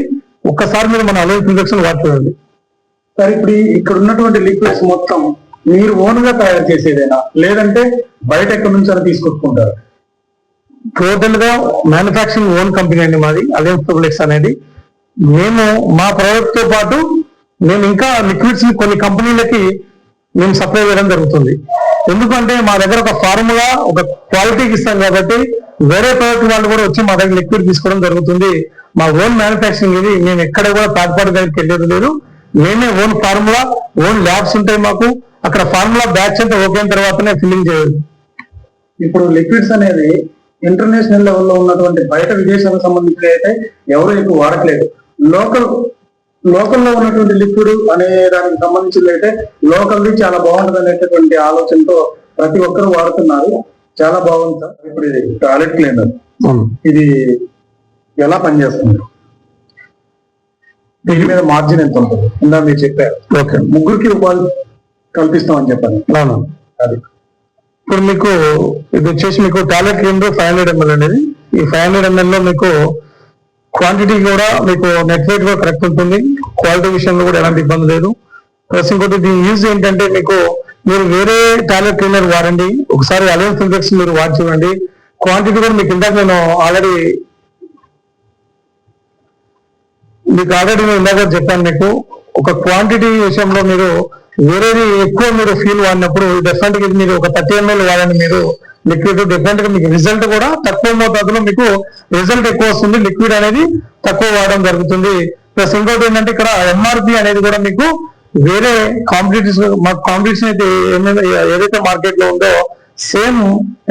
ఒక్కసారి మీరు మన అలయన్స్ ట్రిపుల్స్ వాడి చూడండి. సరే, ఇప్పుడు ఇక్కడ ఉన్నటువంటి లిక్విడ్స్ మొత్తం మీరు ఓన్ గా తయారు చేసేదేనా, లేదంటే బయట ఎక్కడి నుంచి అని తీసుకొచ్చుకుంటారు? టోటల్ గా మ్యానుఫాక్చరింగ్ ఓన్ కంపెనీ అండి మాది అలయన్స్ ట్రిపుల్స్ అనేది. మేము మా ప్రోడక్ట్ తో పాటు మేము ఇంకా లిక్విడ్స్ కొన్ని కంపెనీలకి మేము సప్లై చేయడం జరుగుతుంది. ఎందుకంటే మా దగ్గర ఒక ఫార్ములా ఒక క్వాలిటీకి ఇస్తాం కాబట్టి వేరే ప్రోడక్ట్ వాళ్ళు కూడా వచ్చి మా దగ్గర లిక్విడ్ తీసుకోవడం జరుగుతుంది. మా ఓన్ మ్యానుఫాక్చరింగ్ ఇది. మేము ఎక్కడ కూడా థర్డ్ పార్టీ దగ్గరికి వెళ్ళేది లేదు. మేమే ఓన్ ఫార్ములా, ఓన్ ల్యాబ్స్ ఉంటాయి మాకు. అక్కడ ఫార్ములా బ్యాచ్ అంతా ఓకే అయిన తర్వాతనే ఫిల్లింగ్ చేయాలి. ఇప్పుడు లిక్విడ్స్ అనేది ఇంటర్నేషనల్ లెవెల్లో ఉన్నటువంటి బయట విదేశాలకు సంబంధించి అయితే ఎవరు ఎక్కువ వాడట్లేదు. లోకల్లో ఉన్నటువంటి లిక్విడ్ అనే దానికి సంబంధించి అయితే లోకల్ది చాలా బాగుంటుంది అనేటటువంటి ఆలోచనతో ప్రతి ఒక్కరు వాడుతున్నారు. చాలా బాగుంది సార్. ఇప్పుడు ఇది టాయిలెట్ క్లీనర్, ఇది ఎలా పనిచేస్తుంది? దీని మీద మార్జిన్ ఎంత ఉంటుంది? ఇందా మీరు చెప్పారు ఓకే, ముగ్గురికి ఉపాధి కల్పిస్తామని చెప్పండి. అది ఇప్పుడు మీకు ఇది వచ్చేసి మీకు టాయిలెట్ క్లీనర్ 500 ml అనేది. ఈ 500 ml లో మీకు క్వాంటిటీ కూడా మీకు నెట్ వెయిట్ కూడా కరెక్ట్ ఉంటుంది. క్వాలిటీ విషయంలో కూడా ఎలాంటి ఇబ్బంది లేదు. ప్లస్ ఇంకోటి దీని యూజ్ ఏంటంటే మీకు మీరు వేరే టాయిలెట్ క్లీనర్ వాడండి, ఒకసారి అలయన్స్ ట్రిపుల్స్ మీరు వాడి చూడండి. క్వాంటిటీ కూడా మీకు ఇందాక నేను ఆల్రెడీ ఇందాక చెప్పాను మీకు. ఒక క్వాంటిటీ విషయంలో మీరు వేరేది ఎక్కువ మీరు ఫీల్ వాడినప్పుడు డెఫినెట్ గా మీరు ఒక 30 ml వాడండి మీరు లిక్విడ్. డెఫినెట్ గా మీకు రిజల్ట్ కూడా తక్కువ మోతాదులో మీకు రిజల్ట్ ఎక్కువ వస్తుంది. లిక్విడ్ అనేది తక్కువ వాడడం జరుగుతుంది. ప్లస్ ఇంకోటి ఏంటంటే ఇక్కడ ఎంఆర్పి అనేది కూడా మీకు వేరే కాంపిటీషన్ అయితే ఏదైతే మార్కెట్ లో ఉందో సేమ్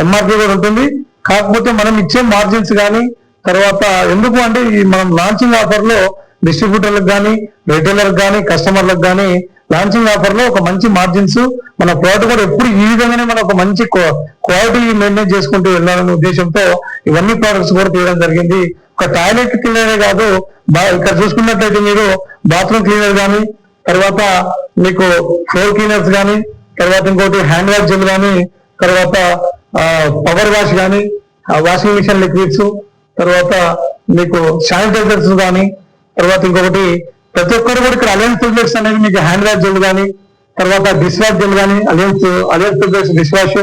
ఎంఆర్పి కూడా ఉంటుంది. కాకపోతే మనం ఇచ్చే మార్జిన్స్ కానీ తర్వాత ఎందుకు అంటే మనం లాంచింగ్ ఆఫర్ లో డిస్ట్రిబ్యూటర్లకు కానీ రిటైలర్లకు కానీ కస్టమర్లకు కానీ లాంచింగ్ ఆఫర్ లో ఒక మంచి మార్జిన్స్ మన ప్రోడక్ట్ కూడా ఎప్పుడు ఈ విధంగానే మనం ఒక మంచి క్వాలిటీ మెయింటైన్ చేసుకుంటూ వెళ్ళాలనే ఉద్దేశంతో ఇవన్నీ ప్రోడక్ట్స్ కూడా తీయడం జరిగింది. ఒక టాయిలెట్ క్లీనరే కాదు, ఇక్కడ చూసుకున్నట్లయితే మీరు బాత్రూమ్ క్లీనర్ కానీ తర్వాత మీకు ఫ్లోర్ క్లీనర్స్ కానీ తర్వాత ఇంకోటి హ్యాండ్ వాష్ జెల్ కానీ తర్వాత పవర్ వాష్ కానీ వాషింగ్ మిషన్ లిక్విడ్స్ తర్వాత మీకు శానిటైజర్స్ కానీ తర్వాత ఇంకొకటి ప్రతి ఒక్కరు కూడా ఇక్కడ అలయన్స్ ట్రిప్లెక్స్ అనేది మీకు హ్యాండ్ వాష్ జెల్ కానీ తర్వాత డిష్ వాష్ జెల్ కానీ అలయన్స్ ట్రిప్లెక్స్ డిష్ వాష్,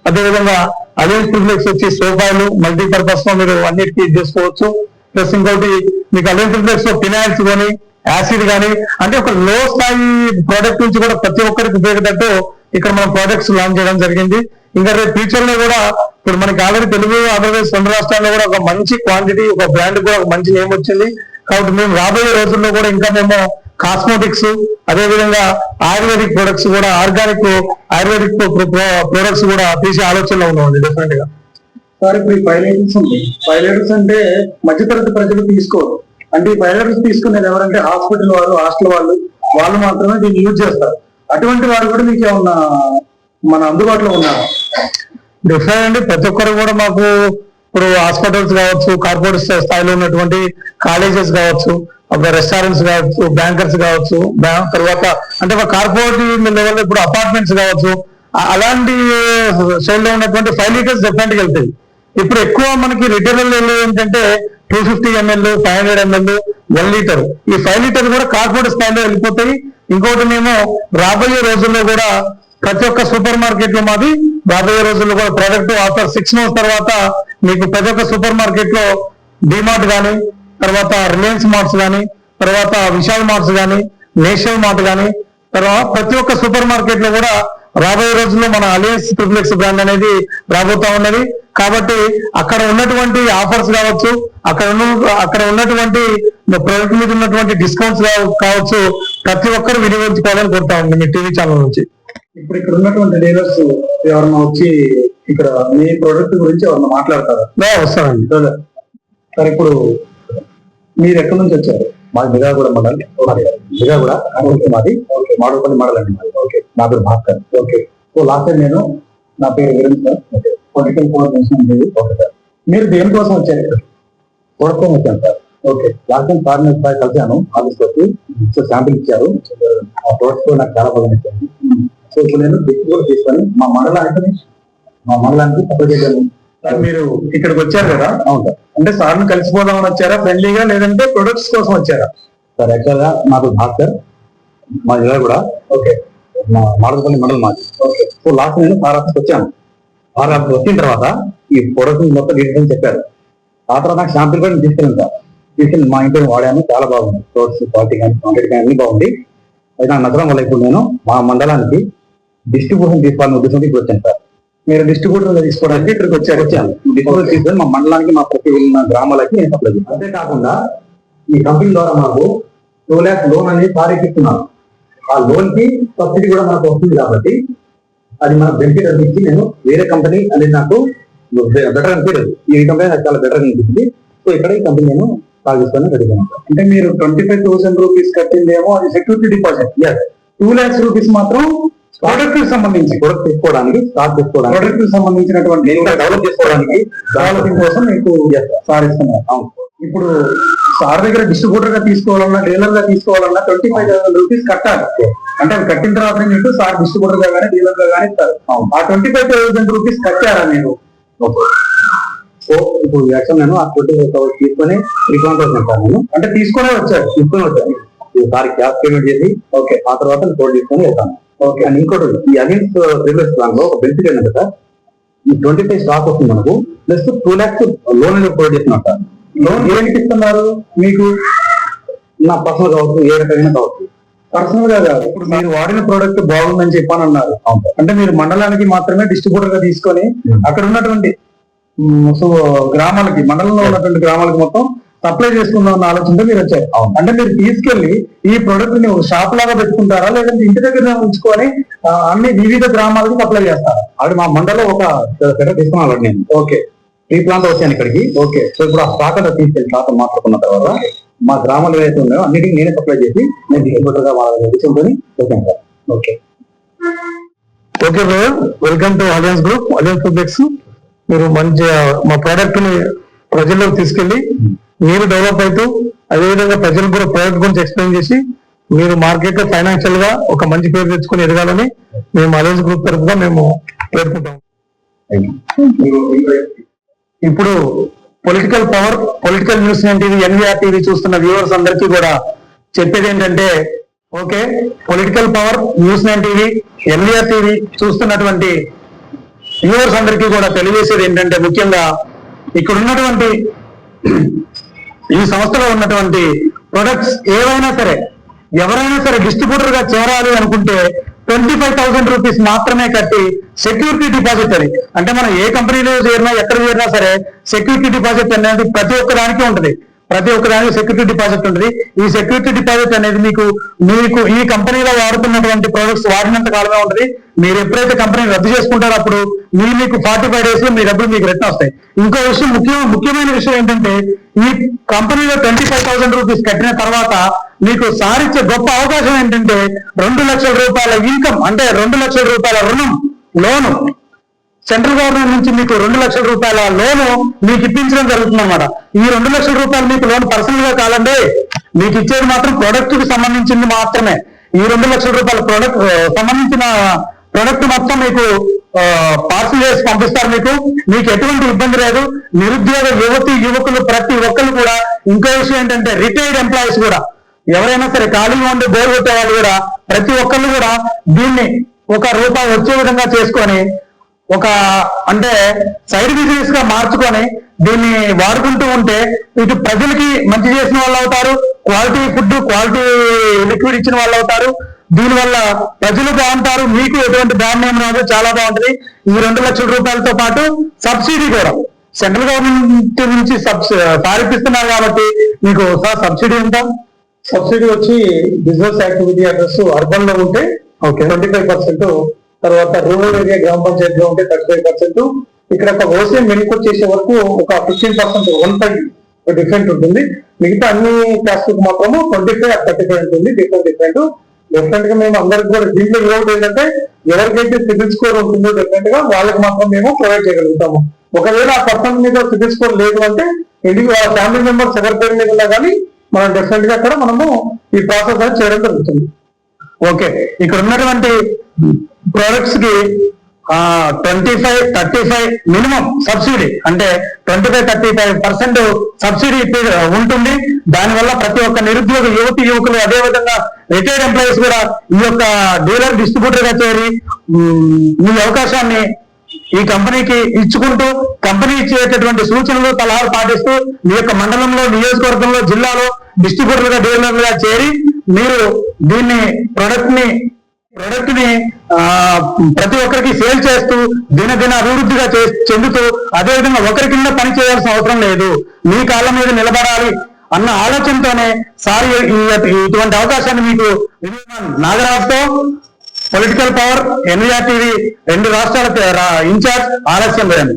అదేవిధంగా అలయన్స్ ట్రిప్లెక్స్ వచ్చి సోఫాలు మల్టీపర్పస్ లో మీరు అన్నిటికీ యూజ్ చేసుకోవచ్చు. ప్లస్ ఇంకోటి మీకు అలయన్స్ ట్రిప్లెక్స్ లో ఫినాయిల్స్ కానీ యాసిడ్ కానీ అంటే ఒక లో స్థాయి ప్రోడక్ట్ నుంచి కూడా ప్రతి ఒక్కరికి ఉపయోగపడేటట్టు ఇక్కడ మనం ప్రోడక్ట్స్ లాంచ్ చేయడం జరిగింది. ఇంకా రేపు ఫ్యూచర్ లో కూడా ఇప్పుడు మనకి ఆల్రెడీ తెలుగు ఆంధ్రప్రదేశ్ 2 రాష్ట్రాల్లో కూడా ఒక మంచి క్వాంటిటీ ఒక బ్రాండ్ కూడా ఒక మంచి నేమ్ వచ్చింది. కాబట్టి మేము రాబోయే రోజుల్లో కూడా ఇంకా మేము కాస్మోటిక్స్ అదేవిధంగా ఆయుర్వేదిక్ ప్రొడక్ట్స్ కూడా ఆర్గానిక్ ఆయుర్వేదిక్ ప్రొడక్ట్స్ కూడా తీసే ఆలోచనలో ఉన్నామండి డెఫినెట్ గా. సార్ ఇప్పుడు ఈ 5 లీటర్స్ ఉంది. 5 లీటర్స్ అంటే మధ్యతరగతి ప్రజలు తీసుకోరు. అంటే ఈ 5 లీటర్స్ తీసుకునేది ఎవరంటే హాస్పిటల్ వాళ్ళు హాస్టల్ వాళ్ళు మాత్రమే దీన్ని యూజ్ చేస్తారు. అటువంటి వారు కూడా మీకు ఏమన్నా మన అందుబాటులో ఉన్నారు? డెఫినెట్ అండి. ప్రతి ఒక్కరు కూడా మాకు ఇప్పుడు హాస్పిటల్స్ కావచ్చు, కార్పొరేట్ స్థాయిలో ఉన్నటువంటి కాలేజెస్ కావచ్చు, రెస్టారెంట్స్ కావచ్చు, బ్యాంకర్స్ కావచ్చు, తర్వాత అంటే ఒక కార్పొరేట్ లెవెల్ ఇప్పుడు అపార్ట్మెంట్స్ కావచ్చు, అలాంటి సైడ్ లో ఉన్నటువంటి 5 లీటర్స్ డెఫినెట్ గా వెళ్తాయి. ఇప్పుడు ఎక్కువ మనకి రిటైలర్ ఏంటంటే 250 ml 500 ml 1 లీటర్ ఈ 5 లీటర్ కూడా కార్పొరేట్ స్థాయిలో వెళ్ళిపోతాయి. ఇంకోటి మేము రాబోయే రోజుల్లో కూడా ప్రతి ఒక్క సూపర్ మార్కెట్ లో మాది రాబోయే రోజుల్లో కూడా ప్రోడక్ట్ ఆఫ్టర్ 6 months తర్వాత మీకు ప్రతి ఒక్క సూపర్ మార్కెట్ లో డిమార్ట్ కానీ తర్వాత రిలయన్స్ మార్ట్స్ కానీ తర్వాత విశాల్ మార్ట్స్ కానీ నేషనల్ మార్ట్ కానీ తర్వాత ప్రతి ఒక్క సూపర్ మార్కెట్ లో కూడా రాబోయే రోజుల్లో మన అలయన్స్ ట్రిప్లెక్స్ బ్రాండ్ అనేది రాబోతా ఉన్నది. కాబట్టి అక్కడ ఉన్నటువంటి ఆఫర్స్ కావచ్చు, అక్కడ ఉన్నటువంటి ప్రొడక్ట్ మీద ఉన్నటువంటి డిస్కౌంట్స్ కావచ్చు ప్రతి ఒక్కరు వినియోగించుకోవాలని కోరుతా ఉంది మీ టీవీ ఛానల్ నుంచి. ఇప్పుడు ఇక్కడ ఉన్నటువంటి డీలర్స్ ఎవరన్నా వచ్చి ఇక్కడ మీ ప్రొడక్ట్ గురించి ఎవరన్నా మాట్లాడతారా? వస్తానండి. సార్ ఇప్పుడు మీరు ఎక్కడి నుంచి వచ్చారు? మాది మిగాగూడ మండల్, మిగాగూడ మాది మాడుపల్లి మండల్ అండి మాది. ఓకే, నా పేరు Bhaskar. Okay, so last time నేను నా పేరు Virendra sir. Okay, political coordination ఉండేది. ఓకే సార్, మీరు దేనికోసం వచ్చారు ఇక్కడ? చూడటం వచ్చాను sir. Okay, last time sir నేను కలిసాను ఆఫీస్కి వచ్చి, సో శాంపిల్ ఇచ్చారు. ఆ ప్రొడక్ట్స్ నాకు చాలా బాగా నచ్చాయి. సో ఇప్పుడు నేను డిస్ట్రిబ్యూట్ తీసుకొని మా మండలానికి సప్లై చేయగలను. సార్ మీరు ఇక్కడికి వచ్చారు కదా? అవును సార్. అంటే సార్ని కలిసిపోదామని వచ్చారా ఫ్రెండ్లీగా, లేదంటే ప్రొడక్ట్స్ కోసం వచ్చారా? సార్ యాక్చువల్ గా నాకు భాస్కర్ మా జిల్లా కూడా. ఓకే, మా మాడుపల్లి మండలం మాది. ఓకే, సో లాస్ట్ నేను సార్ ఆఫీస్కి వచ్చాను. సార్ ఆఫీస్కి వచ్చిన తర్వాత ఈ ప్రొడక్ట్ మొత్తం డీటెయిల్స్ చెప్పారు. ఆ తర్వాత నాకు శాంపిల్ కూడా తీసుకెళ్ళాను సార్. తీసుకెళ్ళి మా ఇంట్లో వాడాను, చాలా బాగుంది. ప్రొడక్ట్స్ క్వాలిటీ కానీ క్వాంటిటీ కానీ అన్ని బాగుంది. అయితే నాకు నచ్చడం వల్ల ఇప్పుడు నేను మా మండలానికి డిస్ట్రిబ్యూషన్ తీసుకోవాలని ఉద్దేశంతో ఇప్పుడు వచ్చాను సార్. మీరు డిస్ట్రిబ్యూటర్ తీసుకోవడానికి ఇక్కడికి వచ్చాను. డిస్ట్రిబ్యూటర్ తీసుకొని మా మండలానికి మా ప్రతి ఉన్న గ్రామాలకి నేను సప్లై చేస్తాను. అంతేకాకుండా ఈ కంపెనీ ద్వారా మనకు 2 lakhs లోన్ అనేది సాధిస్తున్నాను. ఆ లోన్ కి సబ్సిడీ కూడా మనకు వస్తుంది. కాబట్టి అది మనకు బెనిఫిట్ అనిపించి నేను వేరే కంపెనీ అనేది నాకు బెటర్ అనిపించదు. ఈ కంపెనీ నాకు చాలా బెటర్ అనిపించింది. సో ఇక్కడ ఈ కంపెనీ నేను సాగిస్తాను రెడీగా. అంటే మీరు 25,000 రూపీస్ కట్టిందేమో అది సెక్యూరిటీ డిపాజిట్. 2 lakhs రూపీస్ మాత్రం ప్రొడక్ట్ కి సంబంధించి ప్రొడక్ట్ తీసుకోవడానికి స్టార్ట్ చేసుకోవడానికి ప్రొడక్ట్ కి సంబంధించినటువంటి డెవలప్ చేసుకోవడానికి డెవలపింగ్ కోసం మీకు సార్ ఇస్తున్నారు. అవును. ఇప్పుడు సార్ దగ్గర డిస్ట్రిబ్యూటర్ గా తీసుకోవాలన్నా డీలర్ గా తీసుకోవాలన్నా 25,000 రూపీస్ కట్టాలి. అంటే అది కట్టిన తర్వాత మీకు సార్ డిస్ట్రిబ్యూటర్ గా కానీ డీలర్ గా కానీ ఇస్తారు. ఆ 25,000 రూపీస్ కట్టారా మీరు? ఓకే, సో ఇప్పుడు యాక్చువల్ నేను ఆ 25,000 తీసుకొని రికౌంట్ వచ్చాను సార్. నేను అంటే తీసుకునే వచ్చారు. సార్ క్యాష్ పేమెంట్ చేసి ఓకే ఆ తర్వాత కోడ్ తీసుకొని వెళ్తాను. ఓకే, అండ్ ఇంకోటి ఈ అలయన్స్ ప్రీవియస్ ప్లాన్ లో ఒక బెనిఫిట్ ఏంటంటే సార్, ఈ 25 స్టాక్ వస్తుంది మనకు, ప్లస్ 2 lakhs లోన్ అనేది ప్రొవైడ్ చేస్తున్నట్ట. లోన్ దేనికి ఇస్తున్నారు? మీకు నా పర్సనల్ కావచ్చు, ఏ రకమైన కావచ్చు. పర్సనల్ గా కాదు, ఇప్పుడు మీరు వాడిన ప్రోడక్ట్ బాగుందని చెప్పని అన్నారు. అంటే మీరు మండలానికి మాత్రమే డిస్ట్రిబ్యూటర్ గా తీసుకొని అక్కడ ఉన్నటువంటి సో గ్రామాలకి, మండలంలో ఉన్నటువంటి గ్రామాలకు మొత్తం సప్లై చేసుకుందాం అన్న ఆలోచనతో మీరు వచ్చారు. అంటే మీరు తీసుకెళ్లి ఈ ప్రోడక్ట్ ని ఒక షాప్ లాగా పెట్టుకుంటారా, లేదంటే ఇంటి దగ్గర ఉంచుకొని అన్ని వివిధ గ్రామాలకు సప్లై చేస్తారా? అక్కడ మా మండలంలో ఒక సెటప్ తీసుకున్నాను నేను. ఓకే, ఈ ప్లాంట్ వచ్చాను ఇక్కడికి. ఓకే. సో ఇప్పుడు ఆ స్టాక్ అంతా తీసుకెళ్ళి స్టాక్ మాట్లాడుకున్న తర్వాత మా గ్రామాలు ఏదైతే ఉన్నాయో అన్నిటికీ నేనే సప్లై చేసి నేను డిస్ట్రిబ్యూటర్ గా వాళ్ళ తీసుకొని వచ్చాను sir. Okay okay brother, welcome to alliance group, alliance projects. మీరు మంచి మా ప్రోడక్ట్ ని ప్రజల్లోకి తీసుకెళ్లి మీరు డెవలప్ అవుతూ అదేవిధంగా ప్రజలకు కూడా ప్రోడక్ట్ గురించి ఎక్స్ప్లెయిన్ చేసి మీరు మార్కెట్ లో ఫైనాన్షియల్ గా ఒక మంచి పేరు తెచ్చుకొని ఎదగాలని మేము అలయన్స్ గ్రూప్ తరఫుగా మేము పేర్కొంటాం. ఇప్పుడు political power, political news TV, NVR TV చూస్తున్న వ్యూవర్స్ అందరికీ కూడా చెప్పేది ఏంటంటే, okay, political power, news 9 TV, NVR TV చూస్తున్నటువంటి వ్యూవర్స్ అందరికీ కూడా తెలియజేసేది ఏంటంటే, ముఖ్యంగా ఇక్కడ ఉన్నటువంటి ఈ సంస్థలో ఉన్నటువంటి ప్రొడక్ట్స్ ఏవైనా సరే, ఎవరైనా సరే డిస్ట్రిబ్యూటర్ గా చేరాలి అనుకుంటే 25,000 రూపీస్ మాత్రమే కట్టి సెక్యూరిటీ డిపాజిట్ అది, అంటే మనం ఏ కంపెనీలో చేరినా ఎక్కడ చేరినా సరే సెక్యూరిటీ డిపాజిట్ అనేది ప్రతి ఒక్క దానికి ఉంటుంది. ప్రతి ఒక్క దానికి సెక్యూరిటీ డిపాజిట్ ఉంటుంది. ఈ సెక్యూరిటీ డిపాజిట్ అనేది మీకు ఈ కంపెనీలో వాడుతున్నటువంటి ప్రొడక్ట్స్ వాడినంత కాలమే ఉంటుంది. మీరు ఎప్పుడైతే కంపెనీ రద్దు చేసుకుంటారో అప్పుడు మీకు 45 days లో మీ డబ్బులు మీకు రిటర్న్ వస్తాయి. ఇంకో విషయం, ముఖ్యమైన విషయం ఏంటంటే, ఈ కంపెనీలో 25,000 రూపీస్ కట్టిన తర్వాత మీకు సారిచ్చే గొప్ప అవకాశం ఏంటంటే 2 లక్షల రూపాయల ఇన్కమ్, అంటే 2 లక్షల రూపాయల లోను సెంట్రల్ గవర్నమెంట్ నుంచి మీకు 2 లక్షల రూపాయల లోను మీకు ఇప్పించడం జరుగుతుంది అన్నమాట. ఈ 2 లక్షల రూపాయలు మీకు లోన్ పర్సనల్ గా కాదండి, మీకు ఇచ్చేది మాత్రం ప్రొడక్ట్ కి సంబంధించింది మాత్రమే. ఈ 2 లక్షల రూపాయల సంబంధించిన ప్రొడక్ట్ మొత్తం మీకు పార్సల్ చేసి పంపిస్తారు. మీకు ఎటువంటి ఇబ్బంది లేదు. నిరుద్యోగ యువకులు ప్రతి ఒక్కరు కూడా, ఇంకో విషయం ఏంటంటే రిటైర్డ్ ఎంప్లాయీస్ కూడా, ఎవరైనా సరే ఖాళీగా ఉండి బోర్ కొట్టే వాళ్ళు కూడా ప్రతి ఒక్కళ్ళు కూడా దీన్ని ₹1 వచ్చే విధంగా చేసుకొని ఒక అంటే సైడ్ బిజినెస్ గా మార్చుకొని దీన్ని వాడుకుంటూ ఉంటే ఇటు ప్రజలకి మంచి చేసిన వాళ్ళు అవుతారు, క్వాలిటీ ఫుడ్, క్వాలిటీ లిక్విడ్ ఇచ్చిన వాళ్ళు అవుతారు. దీనివల్ల ప్రజలు బాగుంటారు, మీకు ఎటువంటి బ్యాడ్ నేమ్ రాదు, చాలా బాగుంటుంది. ఈ 2 లక్షల రూపాయలతో పాటు సబ్సిడీ కూడా సెంట్రల్ గవర్నమెంట్ నుంచి సారిపిస్తున్నారు కాబట్టి మీకు సబ్సిడీ ఎంత? సబ్సిడీ వచ్చి బిజినెస్ యాక్టివిటీ అడ్రస్ అర్బన్ లో ఉంటే 25%, తర్వాత రూరల్ ఏరియా గ్రామ పంచాయతీ లో ఉంటే 35%, ఇక్కడ ఒక ఓసీఎం వెనుకొచ్చి చేసే వరకు ఒక 15% 130 డిఫరెంట్ ఉంటుంది. మిగతా అన్ని క్యాస్ట్ కు మాత్రము 25-35 ఉంటుంది. డిఫరెంట్ గా మేము అందరికి కూడా దీంట్లో ఇవ్వడం ఏంటంటే, ఎవరికైతే సిబిల్ స్కోర్ ఉంటుందో డిఫరెంట్ గా వాళ్ళకి మాత్రం మేము ప్రొవైడ్ చేయగలుగుతాము. ఒకవేళ ఆ పర్సన్ మీద సిబిల్ స్కోర్ లేదు అంటే ఇంటికి వాళ్ళ ఫ్యామిలీ మెంబర్స్ ఎవరి పేరు మీద ఉన్నా కానీ మనం డిఫరెంట్ గా అక్కడ మనము ఈ ప్రాసెస్ అనేది చేయడం జరుగుతుంది. ఓకే, ఇక్కడ ఉన్నటువంటి ప్రొడక్ట్స్ కి 25-35 మినిమం సబ్సిడీ, అంటే 25-35% సబ్సిడీ ఉంటుంది. దానివల్ల ప్రతి ఒక్క నిరుద్యోగ యువకులు, అదేవిధంగా రిటైర్డ్ ఎంప్లాయీస్ కూడా ఈ యొక్క డీలర్ డిస్ట్రిబ్యూటర్ గా చేరి ఈ అవకాశాన్ని ఈ కంపెనీకి ఇచ్చుకుంటూ, కంపెనీ ఇచ్చేటటువంటి సూచనలు సలహాలు పాటిస్తూ మీ యొక్క మండలంలో, నియోజకవర్గంలో, జిల్లాలో డిస్ట్రిబ్యూటర్ గా, డీలర్ గా చేరి మీరు దీన్ని ప్రొడక్ట్ ని ప్రతి ఒక్కరికి సేల్ చేస్తూ దినదిన అభివృద్ధిగా చెందుతూ, అదేవిధంగా ఒకరి కింద పని చేయాల్సిన అవసరం లేదు, మీ కాళ్ళ మీద నిలబడాలి అన్న ఆలోచనతోనే సార్ ఇటువంటి అవకాశాన్ని మీకు నాగరాజుతో పొలిటికల్ పవర్, ఎన్వీఆర్ టీవీ 2 రాష్ట్రాల ఇన్ఛార్జ్ ఆలస్యం లేదండి.